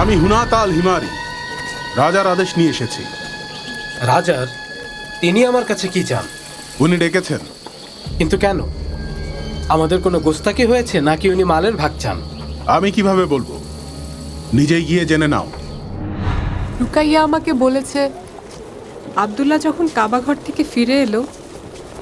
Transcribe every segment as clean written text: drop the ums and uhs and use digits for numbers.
আমি হুনাতা আল হিমারি রাজার আদেশ নিয়ে এসেছি। রাজার? তিনি আমার কাছে কি চান? উনি ডেকেছেন। কিন্তু কেন? আমাদের কোনো গোস্তাকি হয়েছে নাকি উনি মালের ভাগ চান? আমি কিভাবে বলবো, নিজেই গিয়ে জেনে নাও। রুকাইয়া আমাকে বলেছে আব্দুল্লাহ যখন কাবাঘর থেকে ফিরে এলো,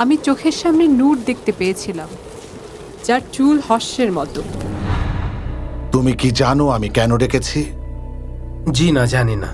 আমি চোখের সামনে নূর দেখতে পেয়েছিলাম, যার চুল হর্ষের মতো। তুমি কি জানো আমি কেন ডেকেছি? জি না, জানি না।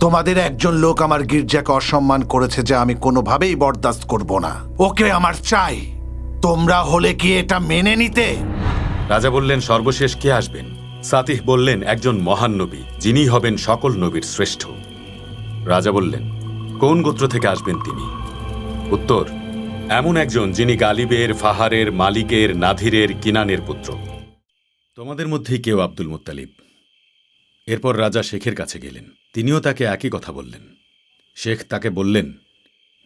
তোমাদের একজন লোক আমার গির্জাকে অসম্মান করেছে, যা আমি কোনোভাবেই বরদাস্ত করব না। ওকে আমার চাই। তোমরা হলে কি এটা মেনে নিতে? রাজা বললেন, সর্বশেষ কে আসবেন? সাতিহ বললেন, একজন মহান নবী, যিনি হবেন সকল নবীর শ্রেষ্ঠ। রাজা বললেন, কোন গোত্র থেকে আসবেন তিনি? উত্তর, এমন একজন যিনি গালিবের, ফাহারের, মালিকের, নাধিরের, কিনানের পুত্র। তোমাদের মধ্যেই কেউ আব্দুল মুত্তালিব। এরপর রাজা শেখের কাছে গেলেন। তিনিও তাকে একই কথা বললেন। শেখ তাকে বললেন,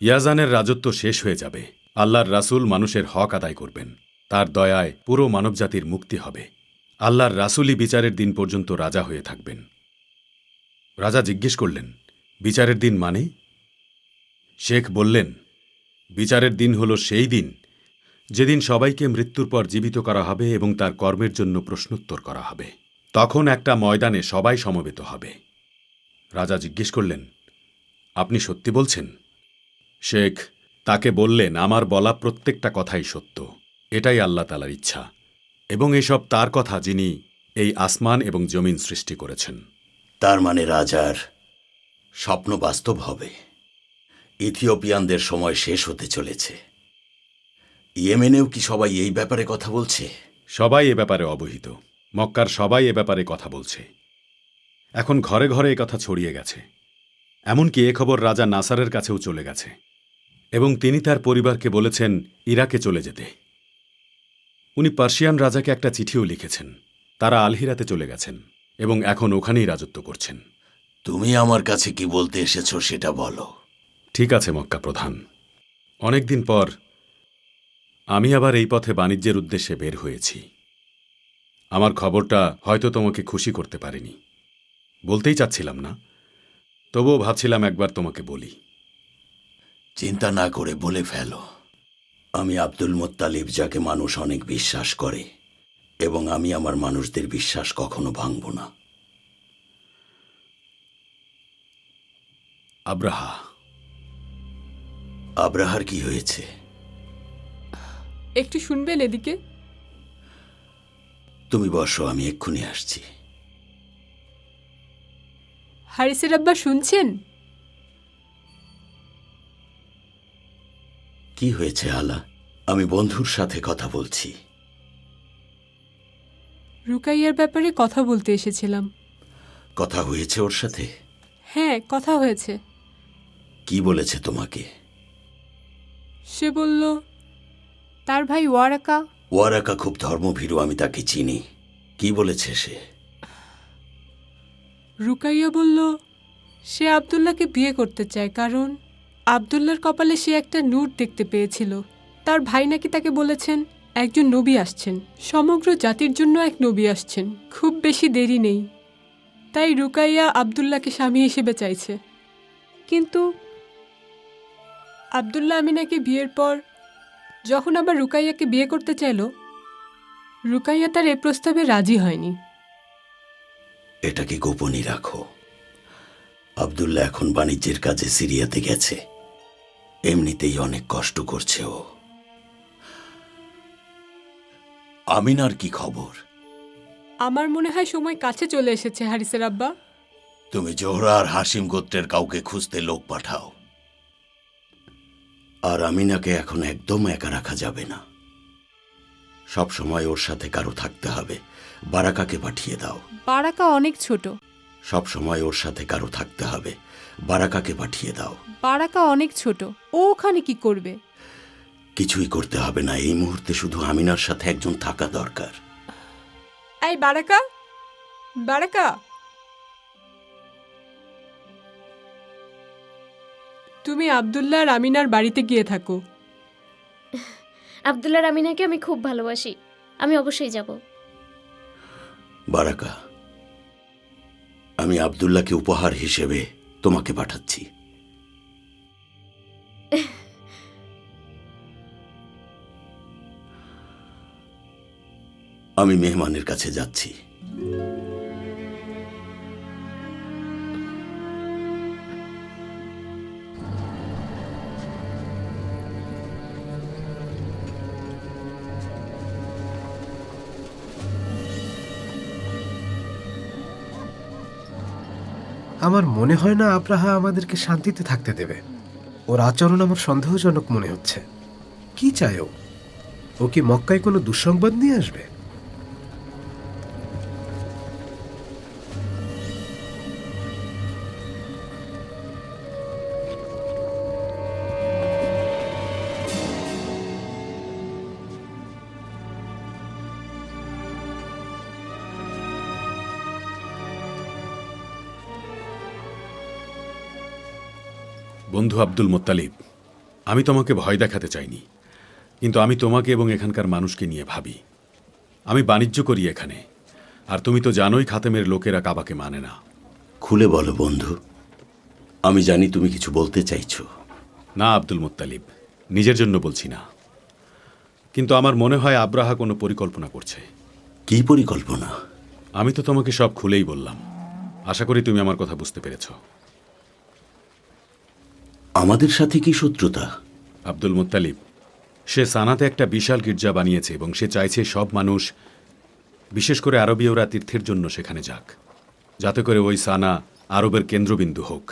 ইয়াজানের রাজত্ব শেষ হয়ে যাবে। আল্লাহর রাসূল মানুষের হক আদায় করবেন। তার দয়ায় পুরো মানবজাতির মুক্তি হবে। আল্লাহর রাসূলই বিচারের দিন পর্যন্ত রাজা হয়ে থাকবেন। রাজা জিজ্ঞেস করলেন, বিচারের দিন মানে? শেখ বললেন, বিচারের দিন হল সেই দিন যেদিন সবাইকে মৃত্যুর পর জীবিত করা হবে এবং তার কর্মের জন্য প্রশ্নোত্তর করা হবে। তখন একটা ময়দানে সবাই সমবেত হবে। রাজা জিজ্ঞেস করলেন, আপনি সত্যি বলছেন? শেখ তাকে বললেন, আমার বলা প্রত্যেকটা কথাই সত্য। এটাই আল্লাহ তাআলার ইচ্ছা, এবং এসব তার কথা যিনি এই আসমান এবং জমিন সৃষ্টি করেছেন। তার মানে রাজার স্বপ্ন বাস্তব হবে। ইথিওপিয়ানদের সময় শেষ হতে চলেছে। ইয়েমেনেও কি সবাই এই ব্যাপারে কথা বলছে? সবাই এ ব্যাপারে অবহিত। মক্কার সবাই এ ব্যাপারে কথা বলছে। এখন ঘরে ঘরে এ কথা ছড়িয়ে গেছে। এমনকি এ খবর রাজা নাসারের কাছেও চলে গেছে, এবং তিনি তার পরিবারকে বলেছেন ইরাকে চলে যেতে। উনি পার্সিয়ান রাজাকে একটা চিঠিও লিখেছেন। তারা আলহিরাতে চলে গেছেন এবং এখন ওখানেই রাজত্ব করছেন। তুমি আমার কাছে কি বলতে এসেছো সেটা বলো। ঠিক আছে মক্কা প্রধান, অনেকদিন পর আমি আবার এই পথে বাণিজ্যের উদ্দেশ্যে বের হয়েছি। আমার খবরটা হয়তো তোমাকে খুশি করতে পারিনি, বলতেই চাচ্ছিলাম না, তবুও ভাবছিলাম একবার তোমাকে বলি। চিন্তা না করে বলে ফেলো। আমি আব্দুল মুত্তালিব, যাকে মানুষ অনেক বিশ্বাস করে, এবং আমি আমার মানুষদের বিশ্বাস কখনো ভাঙব না। আব্রাহা। আব্রাহার কি হয়েছে? একটু শুনবেন এদিকে? তুমি বসো, আমি এক্ষুনি আসছি। হারিসের আব্বা শুনছেন? কি হয়েছে আলা? আমি বন্ধুর সাথে কথা বলছি। রুকাইয়ার ব্যাপারে কথা বলতে এসেছিলাম। কথা হয়েছে ওর সাথে? হ্যাঁ, কথা হয়েছে। কি বলেছে তোমাকে? সে বলল তার ভাই ওয়ারাকা। ওয়ারাকা খুব ধর্মভীরু, আমি তাকে চিনি। কি বলেছে সে? রুকাইয়া বলল সে আব্দুল্লাহকে বিয়ে করতে চায়, কারণ আব্দুল্লাহর কপালে সে একটা নূর দেখতে পেয়েছিল। তার ভাই নাকি তাকে বলেছেন একজন নবী আসছেন, সমগ্র জাতির জন্য এক নবী আসছেন, খুব বেশি দেরি নেই। তাই রুকাইয়া আব্দুল্লাহকে স্বামী হিসেবে চাইছে। কিন্তু আব্দুল্লাহ আমিনাকে বিয়ের পর যখন আবার রুকাইয়াকে বিয়ে করতে চাইল, রুকাইয়া তার এ প্রস্তাবে রাজি হয়নি। এটাকে গোপনই রাখো। আব্দুল্লাহ এখন বাণিজ্যের কাজে সিরিয়াতে গেছে। এমনিতেই অনেক কষ্ট করছে ও। আমিনার কি খবর? আমার মনে হয় সময় কাছে চলে এসেছে হারিসের আব্বা। তুমি জোহরা আর হাসিম গোত্রের কাউকে খুঁজতে লোক পাঠাও। আর আমিনাকে এখন একদম একা রাখা যাবে না। সব সময় ওর সাথে কারো থাকতে হবে। বারাকাকে পাঠিয়ে দাও। বারাকা অনেক ছোট। সব সময় ওর সাথে কারো থাকতে হবে। বারাকাকে পাঠিয়ে দাও। বারাকা অনেক ছোট, ও ওখানে কি করবে? কিছুই করতে হবে না, এই মুহূর্তে শুধু আমিনার সাথে একজন থাকা দরকার। এই বারাকা, বারাকা, তুমি আব্দুল্লাহ আর আমিনার বাড়িতে গিয়ে থাকো। আব্দুল্লাহ আমিনাকে আমি খুব ভালোবাসি, আমি অবশ্যই যাব। বারাকা, আমি আব্দুল্লাহকে উপহার হিসেবে তোমাকে পাঠাচ্ছি। আমি মেহমানের কাছে যাচ্ছি। আমার মনে হয় না আব্রাহা আমাদেরকে শান্তিতে থাকতে দেবে। ওর আচরণ আমার সন্দেহজনক মনে হচ্ছে। কি চায় ও? ও কি মক্কায় কোনো দুঃসংবাদ নিয়ে আসবে? বন্ধু আব্দুল মোত্তালিব, আমি তোমাকে ভয় দেখাতে চাইনি, কিন্তু আমি তোমাকে এবং এখানকার মানুষকে নিয়ে ভাবি। আমি বাণিজ্য করি এখানে, আর তুমি তো জানোই খাতেমের লোকেরা কাবাকে মানে না। খুলে বলো বন্ধু, আমি জানি তুমি কিছু বলতে চাইছো। না আব্দুল মোত্তালিব, নিজের জন্য বলছি না, কিন্তু আমার মনে হয় আব্রাহা কোনো পরিকল্পনা করছে। কি পরিকল্পনা? আমি তো তোমাকে সব খুলেই বললাম। আশা করি তুমি আমার কথা বুঝতে পেরেছ। আমাদের সাথে কি শত্রুতা? আব্দুল মোত্তালিব, সে সানাতে একটা বিশাল গির্জা বানিয়েছে এবং সে চাইছে সব মানুষ, বিশেষ করে আরবীয়রা, তীর্থের জন্য সেখানে যাক, যাতে করে ওই সানা আরবের কেন্দ্রবিন্দু হোক।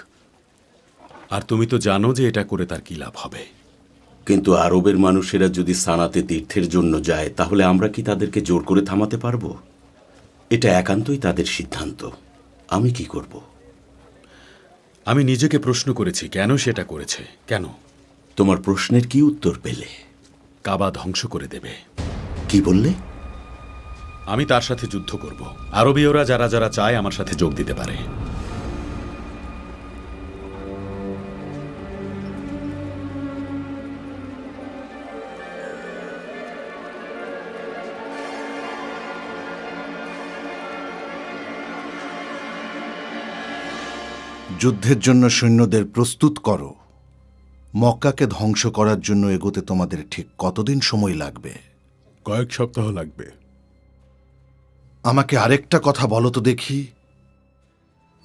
আর তুমি তো জানো যে এটা করে তার কী লাভ হবে। কিন্তু আরবের মানুষেরা যদি সানাতে তীর্থের জন্য যায়, তাহলে আমরা কি তাদেরকে জোর করে থামাতে পারবো? এটা একান্তই তাদের সিদ্ধান্ত। আমি কি করব? আমি নিজেকে প্রশ্ন করেছি কেন সেটা করেছে। কেন? তোমার প্রশ্নের কি উত্তর পেলে? কাবা ধ্বংস করে দেবে। কি বললে? আমি তার সাথে যুদ্ধ করব। আরবীয়রা যারা যারা চায় আমার সাথে যোগ দিতে পারে। যুদ্ধের জন্য সৈন্যদের প্রস্তুত করো। মক্কাকে ধ্বংস করার জন্য এগোতে তোমাদের ঠিক কতদিন সময় লাগবে? কয়েক সপ্তাহ লাগবে। আমাকে আরেকটা কথা বলো তো দেখি,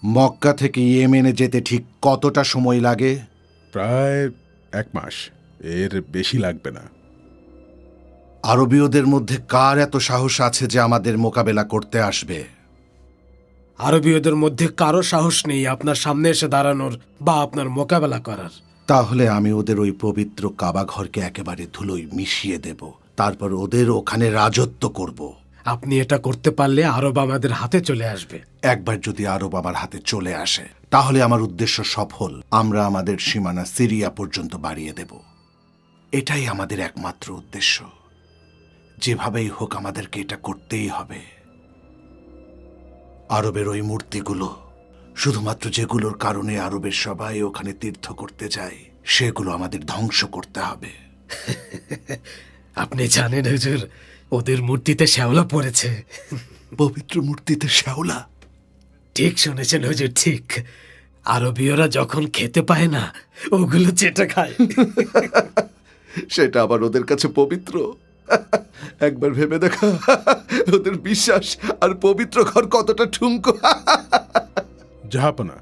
মক্কা থেকে ইয়েমেনে যেতে ঠিক কতটা সময় লাগে? প্রায় 1 মাস, এর বেশি লাগবে না। আরবীয়দের মধ্যে কার এত সাহস আছে যে আমাদের মোকাবেলা করতে আসবে? আরবীয়দের মধ্যে কারো সাহস নেই আপনার সামনে এসে দাঁড়ানোর বা আপনার মোকাবেলা করার। তাহলে আমি ওদের ওই পবিত্র কাবা ঘরকে একেবারে ধুলোয় মিশিয়ে দেব, তারপর ওদের ওখানে রাজত্ব করব। আপনি এটা করতে পারলে আরব আমাদের হাতে চলে আসবে। একবার যদি আরব আমার হাতে চলে আসে, তাহলে আমার উদ্দেশ্য সফল। আমরা আমাদের সীমানা সিরিয়া পর্যন্ত বাড়িয়ে দেব। এটাই আমাদের একমাত্র উদ্দেশ্য। যেভাবেই হোক আমাদেরকে এটা করতেই হবে। আরবের ওই মূর্তিগুলো, শুধুমাত্র যেগুলোর কারণে আরবের সবাই ওখানে তীর্থ করতে যায়, সেগুলো আমাদের ধ্বংস করতে হবে। আপনি জানেন হুজুর, ওদের মূর্তিতে শ্যাওলা পড়েছে। পবিত্র মূর্তিতে শ্যাওলা? ঠিক শুনেছেন হুজুর, ঠিক। আরবীয়রা যখন খেতে পায় না, ওগুলো চেটে খায়। সেটা আবার ওদের কাছে পবিত্র? একবার ভেবে দেখা, ওদের বিশ্বাস আর পবিত্র ঘর কতটা ঠুমকো। জাহাপনা,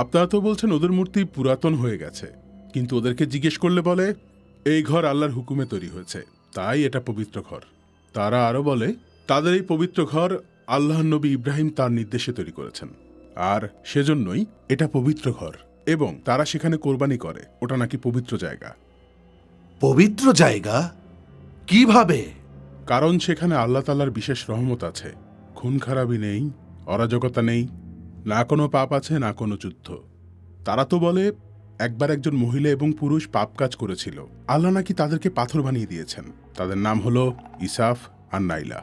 আপনারা তো বলছেন ওদের মূর্তি পুরাতন হয়ে গেছে, কিন্তু ওদেরকে জিজ্ঞেস করলে বলে এই ঘর আল্লাহর হুকুমে তৈরি হয়েছে, তাই এটা পবিত্র ঘর। তারা আরো বলে তাদের এই পবিত্র ঘর আল্লাহর নবী ইব্রাহিম তার নির্দেশে তৈরি করেছেন, আর সেজন্যই এটা পবিত্র ঘর, এবং তারা সেখানে কোরবানি করে। ওটা নাকি পবিত্র জায়গা। পবিত্র জায়গা? কিভাবে? কারণ সেখানে আল্লাহ তাআলার বিশেষ রহমত আছে। খুন খারাপি নেই, অরাজকতা নেই, না কোনো পাপ আছে, না কোনো যুদ্ধ। তারা তো বলে একবার একজন মহিলা এবং পুরুষ পাপ কাজ করেছিল, আল্লাহ নাকি তাদেরকে পাথর বানিয়ে দিয়েছেন। তাদের নাম হলো ইসাফ আর নাইলা।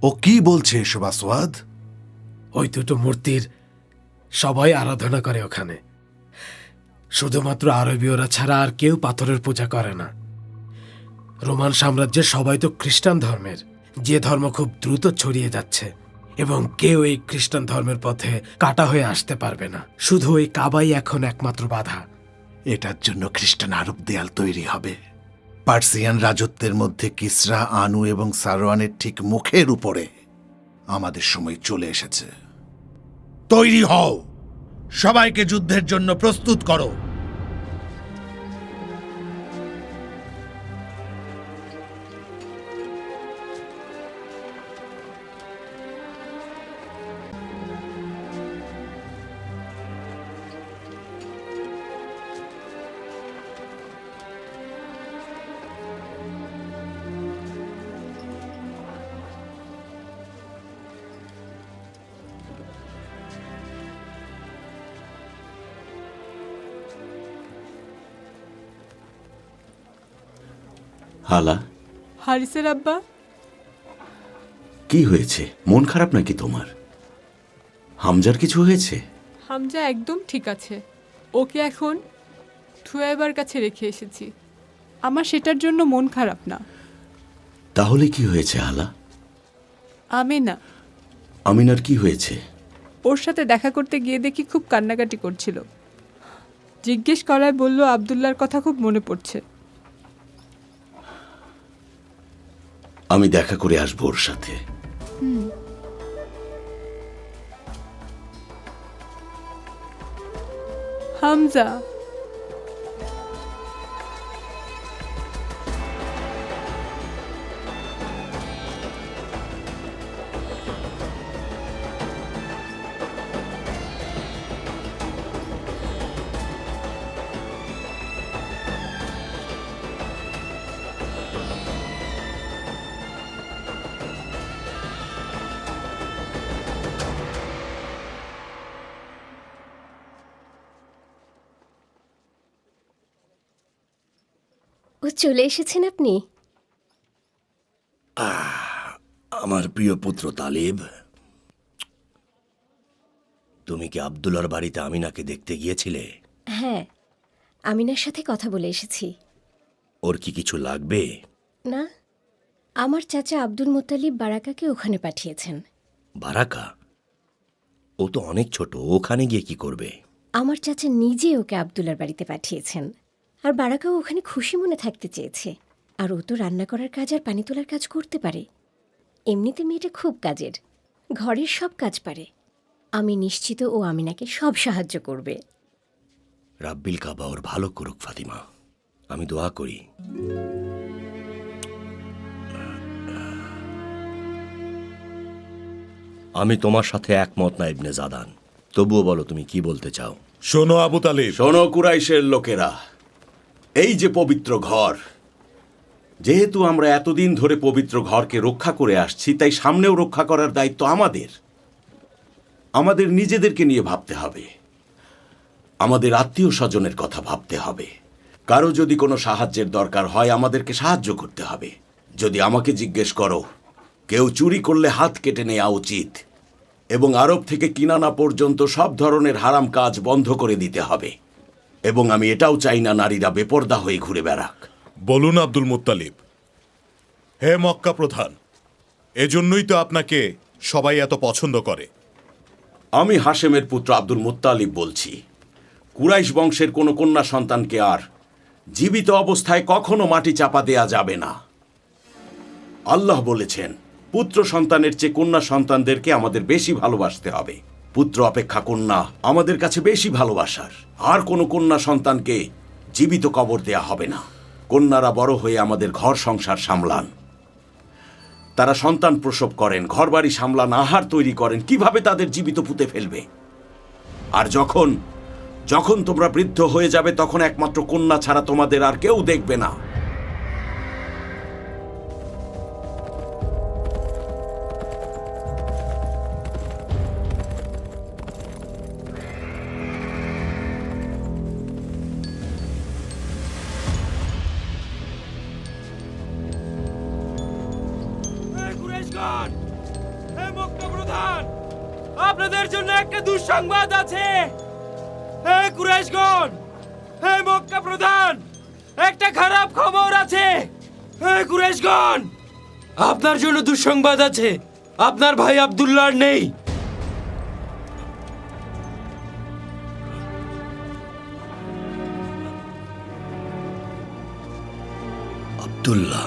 ও কি বলছে এসব আসওয়াদ? ওই দুটো মূর্তির সবাই আরাধনা করে ওখানে। শুধুমাত্র আরবীয়রা ছাড়া আর কেউ পাথরের পূজা করে না। রোমান সাম্রাজ্যের সবাই তো খ্রিস্টান ধর্মের, যে ধর্ম খুব দ্রুত ছড়িয়ে যাচ্ছে। এবং কেউ এই খ্রিস্টান ধর্মের পথে কাটা হয়ে আসতে পারবে না। শুধু ওই কাবাই এখন একমাত্র বাধা। এটার জন্য খ্রিস্টান আরব দেয়াল তৈরি হবে। পার্সিয়ান রাজত্বের মধ্যে কিসরা, আনু এবং সারওয়ানের ঠিক মুখের উপরে আমাদের সময় চলে এসেছে। তৈরি হও, সবাইকে যুদ্ধের জন্য প্রস্তুত করো। হালা, হারিসের আব্বা, কি হয়েছে? মন খারাপ নাকি তোমার? হামজার কিছু হয়েছে? হামজা একদম ঠিক আছে। ওকে এখন থুয়াইবার কাছে রেখে এসেছি। আমার সেটার জন্য মন খারাপ না। তাহলে কি হয়েছে হালা? আমিনা, আমিনার কি হয়েছে? ওর সাথে দেখা করতে গিয়ে দেখি খুব কান্নাকাটি করছিল। জিজ্ঞেস করায় বলল আব্দুল্লাহর কথা খুব মনে পড়ছে। আমি দেখা করে আসবো ওর সাথে। হামজা, ও চলে এসেছেন আপনি? আমার প্রিয় পুত্র তালিব, তুমি কি আব্দুল্লার বাড়িতে আমিনাকে দেখতে গিয়েছিলে? হ্যাঁ, আমিনার সাথে কথা বলে এসেছি। ওর কি কিছু লাগবে? না, আমার চাচা আব্দুল মুত্তালিব বারাকাকে ওখানে পাঠিয়েছেন। বারাকা? ও তো অনেক ছোট, ওখানে গিয়ে কি করবে? আমার চাচা নিজে ওকে আব্দুল্লার বাড়িতে পাঠিয়েছেন। আর বারাকাও ওখানে খুশি মনে থাকতে চেয়েছে। আর ও তো রান্না করার কাজ আর পানি তোলার কাজ করতে পারে। এমনিতে মেয়েটা খুব কাজের, ঘরের সব কাজ পারে। আমি নিশ্চিত ও আমিনাকে সব সাহায্য করবে। রাব্বিল কাবা ওর ভালো করুক ফাতিমা, আমি দোয়া করি। আমি তোমার সাথে একমত না ইবনে জাদান, তবুও বলো তুমি কি বলতে চাও। শোনো আবু তালিব, শোনো কুরাইশের লোকেরা, এই যে পবিত্র ঘর, যেহেতু আমরা এতদিন ধরে পবিত্র ঘরকে রক্ষা করে আসছি, তাই সামনেও রক্ষা করার দায়িত্ব আমাদের। আমাদের নিজেদেরকে নিয়ে ভাবতে হবে, আমাদের আত্মীয় স্বজনের কথা ভাবতে হবে। কারো যদি কোনো সাহায্যের দরকার হয় আমাদেরকে সাহায্য করতে হবে। যদি আমাকে জিজ্ঞেস করো, কেউ চুরি করলে হাত কেটে নেওয়া উচিত এবং আরব থেকে কিনানা পর্যন্ত সব ধরনের হারাম কাজ বন্ধ করে দিতে হবে। এবং আমি এটাও চাই না নারীরা বেপর্দা হয়ে ঘুরে বেড়াক। বলুন আব্দুল মুত্তালিব। হে মক্কা প্রধান, এজন্যই তো আপনাকে সবাই এত পছন্দ করে। আমি হাশেমের পুত্র আব্দুল মুত্তালিব বলছি। কুরাইশ বংশের কোনো কন্যা সন্তানকে আর জীবিত অবস্থায় কখনো মাটি চাপা দেয়া যাবে না। আল্লাহ বলেছেন, পুত্র সন্তানের চেয়ে কন্যা সন্তানদেরকে আমাদের বেশি ভালোবাসতে হবে। পুত্র অপেক্ষা কন্যা আমাদের কাছে বেশি ভালোবাসার। আর কোনো কন্যা সন্তানকে জীবিত কবর দেয়া হবে না। কন্যারা বড় হয়ে আমাদের ঘর সংসার সামলান, তারা সন্তান প্রসব করেন, ঘরবাড়ি সামলান, আহার তৈরি করেন। কিভাবে তাদের জীবিত পুঁতে ফেলবে? আর যখন যখন তোমরা বৃদ্ধ হয়ে যাবে, তখন একমাত্র কন্যা ছাড়া তোমাদের আর কেউ দেখবে না। আপনাদের জন্য একটা দুঃসংবাদ আছে। হে কুরাইশগণ, হে মক্কা প্রধান, একটা খারাপ খবর আছে। হে কুরাইশগণ, আপনার জন্য দুঃসংবাদ আছে। আপনার ভাই আব্দুল্লাহ আর নেই। আব্দুল্লাহ